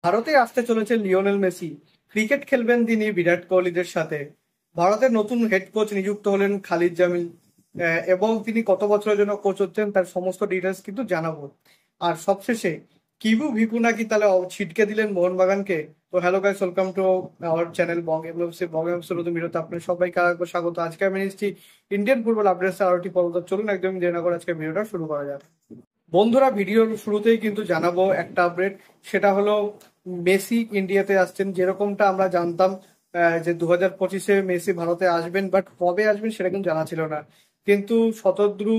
ভারতে আসতে চলেছে লিওনেল মেসি। ক্রিকেট খেলবেন তিনি বিরাট কোহলিদের সাথে। ভারতের নতুন হেড কোচ নিযুক্ত হলেন খালিদ জামিল। এবং তিনি কত বছরের জন্য কোচ হচ্ছেন তার সমস্ত ডিটেলস কিন্তু জানাবো। আর সবশেষে কিবু ভিকু নাকি তাহলে ছিটকে দিলেন মোহনবাগানকে। তো hello guys, welcome to our channel Bong MFC. Bong MFC নতুন ভিডিওতে আপনাদের সবাইকে আরেকবার স্বাগত। আজকে আমি নিচ্ছি ইন্ডিয়ান ফুটবল আপডেটস আরটি পর্বত। চলুন একদম জেনে করে আজকে ভিডিওটা শুরু করা যাক। বন্ধুরা, ভিডিওর শুরুতেই কিন্তু জানাবো একটা আপডেট। সেটা হলো মেসি ইন্ডিয়াতে আসছেন। যেরকমটা আমরা জানতাম যে 2025-এ মেসি ভারতে আসবেন, বাট কবে আসবেন সেটা কিন্তু জানা ছিল না। কিন্তু শতদ্রু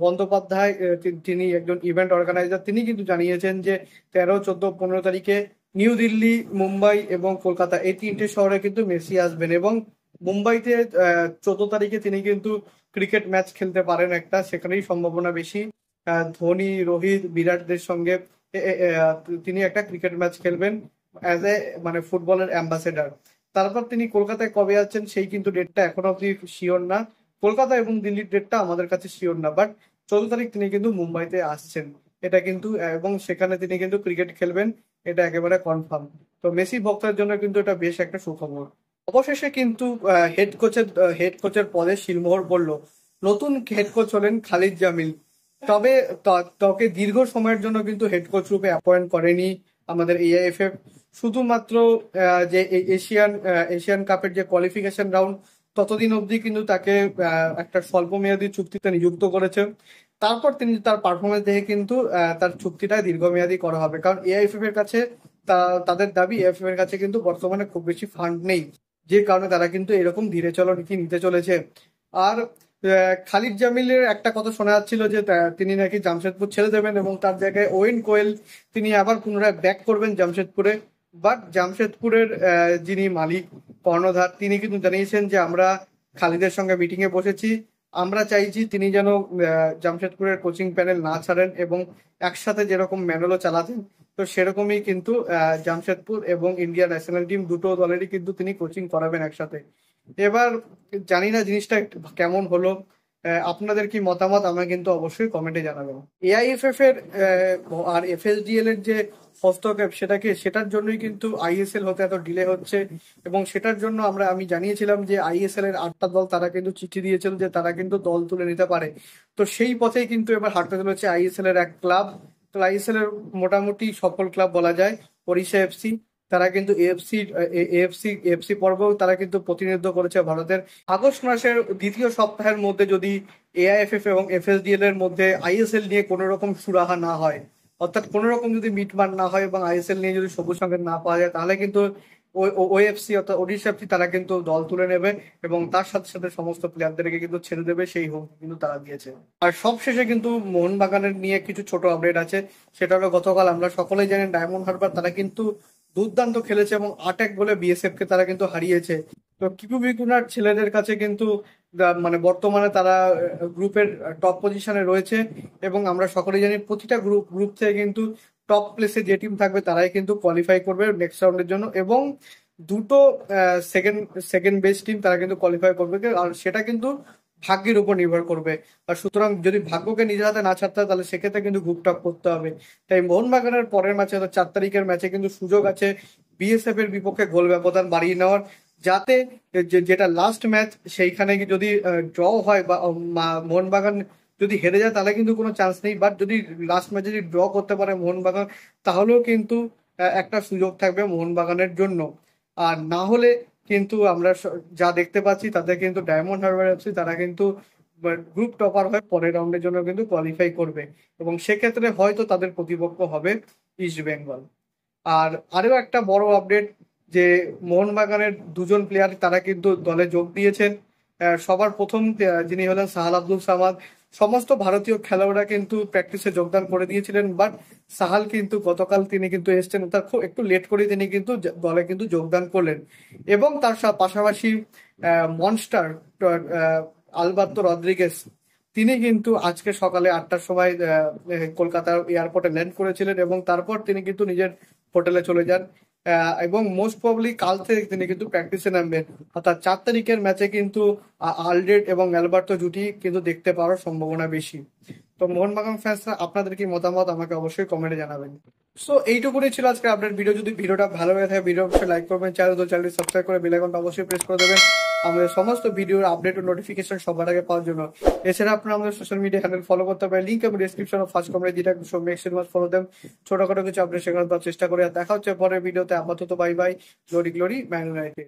বন্দ্যোপাধ্যায়, তিনি একজন ইভেন্ট অর্গানাইজার, তিনি কিন্তু জানিয়েছেন যে 13, 14, 15 তারিখে নিউ দিল্লি, মুম্বাই এবং কলকাতা এই তিনটে শহরে কিন্তু মেসি আসবেন। এবং মুম্বাইতে 14 তারিখে তিনি কিন্তু ক্রিকেট ম্যাচ খেলতে পারেন একটা, সেখানেই সম্ভাবনা বেশি। ধোনি, রোহিত, বিরাটদের সঙ্গে তিনি একটা ক্রিকেট ম্যাচ খেলবেন অ্যাজ এ মানে ফুটবলের অ্যাম্বাসেডার। তারপর তিনি কলকাতায় কবে আছেন সেই কিন্তু ডেটটা এখনো অব্দি শিওর না। কলকাতা এবং দিল্লির ডেটটা আমাদের কাছে শিওর না, বাট 14 তারিখ তিনি কিন্তু মুম্বাইতে আসছেন। এটা কিন্তু এবং সেখানে তিনি কিন্তু ক্রিকেট খেলবেন, এটা একেবারে কনফার্ম। তো মেসি ভক্তদের জন্য কিন্তু এটা বেশ একটা সুখবর। অবশেষে কিন্তু হেড কোচের পদে সিলমোহর পড়ল। নতুন হেড কোচ হলেন খালিদ জামিল। তবে তাকে দীর্ঘ সময়ের জন্য কিন্তু হেড কোচ রূপে অ্যাপয়েন্ট করেনি আমাদের এআইএফএফ। শুধুমাত্র যে এশিয়ান কাপের যে কোয়ালিফিকেশন রাউন্ড, ততদিন অবধি কিন্তু তাকে একটা স্বল্পমেয়াদী চুক্তিতে নিযুক্ত করেছে। তারপর তিনি তার পারফরমেন্স দেখে কিন্তু তার চুক্তিটা দীর্ঘমেয়াদী করা হবে, কারণ এআইএফএফ এর কাছে তাদের দাবি, এআইএফএফ এর কাছে কিন্তু বর্তমানে খুব বেশি ফান্ড নেই, যে কারণে তারা কিন্তু এরকম ধীরে চলো নীতি নিতে চলেছে। আর খালিদ জামিলের একটা কথা শোনা যাচ্ছিল যে তিনি নাকি জামশেদপুর ছেড়ে দেবেন এবং তার জায়গায় ওয়েন কোয়েল তিনি আবার পুনরায় ব্যাক করবেন জামশেদপুরে। বাট জামশেদপুরের যিনি মালিক কর্ণধার, তিনি কিন্তু জানিয়েছেন যে আমরা খালিদের সঙ্গে মিটিং এ বসেছি, আমরা চাইছি তিনি যেন জামশেদপুরের কোচিং প্যানেল না ছাড়েন এবং একসাথে যেরকম ম্যানুয়ালও চালাতেন, তো সেরকমই কিন্তু জামশেদপুর এবং ইন্ডিয়া ন্যাশনাল টিম দুটো দলেরই কিন্তু তিনি কোচিং করাবেন একসাথে। এবার জানি না জিনিসটা কেমন হলো। আপনাদের কি মতামত আমাকে কিন্তু অবশ্যই কমেন্টে জানাবেন। এআইএফএফ এর আর এফএসডিএল এর যে হস্তক্ষেপ, সেটার জন্যই কিন্তু আইএসএল হতে এত ডিলে হচ্ছে। এবং সেটার জন্য আমি জানিয়েছিলাম যে আইএসএল এর 8টা দল তারা কিন্তু চিঠি দিয়েছিল যে তারা কিন্তু দল তুলে নিতে পারে। তো সেই পথেই কিন্তু এবার হাঁটতে চলেছে আইএসএল এর এক ক্লাব। তো আইএসএল এর মোটামুটি সফল ক্লাব বলা যায় ওড়িশা এফসি। তারা কিন্তু এএফসি পর্বেও তারা কিন্তু প্রতিনিধিত্ব করেছে ভারতের। আগস্ট মাসের দ্বিতীয় সপ্তাহের মধ্যে যদি এআইএফএফ এবং এফএসডিএল এর মধ্যে আইএসএল নিয়ে কোনো রকম সুরাহা না হয়, অর্থাৎ কোনো রকম যদি মিটমাট না হয় এবং আইএসএল নিয়ে যদি সবুজ সংকেত না পাওয়া যায়, তাহলে কিন্তু ওএফসি অর্থাৎ ওড়িশা এফসি তারা কিন্তু দল তুলে নেবে এবং তার সাথে সাথে সমস্ত প্লেয়ারদেরকে কিন্তু ছেড়ে দেবে, সেই হুমকি কিন্তু তারা দিয়েছে। আর সবশেষে কিন্তু মোহনবাগানের নিয়ে কিছু ছোট আপডেট আছে। সেটা হলো, গতকাল আমরা সকলেই জানেন ডায়মন্ড হারবার তারা কিন্তু দুর্দান্ত খেলেছে এবং 8-1 গোলে বিএসএফ কে তারা কিন্তু হারিয়েছে। তো কিপু বিকুনার ছেলেদের কাছে কিন্তু মানে বর্তমানে তারা গ্রুপের টপ পজিশনে রয়েছে। এবং আমরা সকলেই জানি প্রতিটা গ্রুপ থেকে কিন্তু টপ প্লেসে যে টিম থাকবে তারাই কিন্তু কোয়ালিফাই করবে নেক্সট রাউন্ডের জন্য। এবং দুটো সেকেন্ড সেকেন্ড বেস্ট টিম তারা কিন্তু কোয়ালিফাই করবে, আর সেটা কিন্তু ভাগ্যের উপর নির্ভর করবে। আর সুতরাং যদি ভাগ্যকে নিজের হাতে না ছাড়তে হয়, তাহলে সেক্ষেত্রে কিন্তু গ্রুপ টপ করতে হবে। তাই মোহনবাগানের পরের ম্যাচে অর্থাৎ 4 তারিখের ম্যাচে কিন্তু সুযোগ আছে বিএসএফ এর বিপক্ষে গোল ব্যবধান বাড়িয়ে নেওয়ার, যাতে যেটা লাস্ট ম্যাচ সেইখানে যদি ড্র হয় বা মোহনবাগান যদি হেরে যায় তাহলে কিন্তু কোনো চান্স নেই। বাট যদি লাস্ট ম্যাচে যদি ড্র করতে পারে মোহনবাগান, তাহলেও কিন্তু একটা সুযোগ থাকবে মোহনবাগানের জন্য। আর না হলে কিন্তু আমরা যা দেখতে পাচ্ছি তাতে কিন্তু ডায়মন্ড হারবার এফসি তারা কিন্তু গ্রুপ টপার হয়ে পরের রাউন্ডের জন্য কিন্তু কোয়ালিফাই করবে এবং সেক্ষেত্রে হয়তো তাদের প্রতিপক্ষ হবে ইস্ট বেঙ্গল। আর আরো একটা বড় আপডেট, যে মোহনবাগানের দুজন প্লেয়ার তারা কিন্তু দলে যোগ দিয়েছেন। সবার প্রথম যিনি হলেন সাহাল আব্দুল সামাদ। সমস্ত ভারতীয় খেলোয়াড়রা কিন্তু প্র্যাকটিসে যোগদান করে দিয়েছিলেন, বাট সাহাল কিন্তু গতকাল তিনি কিন্তু এসছেন, তার খুব একটু লেট করে তিনি কিন্তু দলে কিন্তু যোগদান করলেন। এবং তার পাশাপাশি মনস্টার আলবার্তো রদ্রিগেস, তিনি কিন্তু আজকে সকালে 8টার সময় কলকাতার এয়ারপোর্টে ল্যান্ড করেছিলেন এবং তারপর তিনি কিন্তু নিজের হোটেলে চলে যান। এবং মোস্ট প্রবলি কাল থেকে তিনি কিন্তু প্র্যাকটিসে নামবেন, অর্থাৎ 4 তারিখের ম্যাচে কিন্তু আলড্রেড এবং অ্যালবার্তো জুটি কিন্তু দেখতে পাওয়ার সম্ভাবনা বেশি। তো মোহনবাগান ফ্যান্সরা আপনাদের কি মতামত আমাকে অবশ্যই কমেন্টে জানাবেন। সো এইটুকুনি ছিল আজকে আপডেট ভিডিও। যদি ভিডিওটা ভালো হয়ে থাকে ভিডিও অবশ্যই লাইক করবেন, চ্যানেলটি সাবস্ক্রাইব করে বেল আইকনটা অবশ্যই প্রেস করে দেবেন আমাদের সমস্ত ভিডিওর আপডেট ও নোটিফিকেশন সবার আগে পাওয়ার জন্য। এছাড়া আপনারা আমাদের সোশ্যাল মিডিয়া হ্যান্ডেল ফলো করতে পারেন, লিঙ্ক আমি ডিসক্রিপশন ও ফার্স্ট কমেন্টে দিয়ে রাখবো। So make sure must follow them. ছোটখাটো কিছু আপডেট সেখানে দেওয়ার চেষ্টা করি। আর দেখা হচ্ছে পরের ভিডিওতে। আপাতত bye bye. Glory glory man United.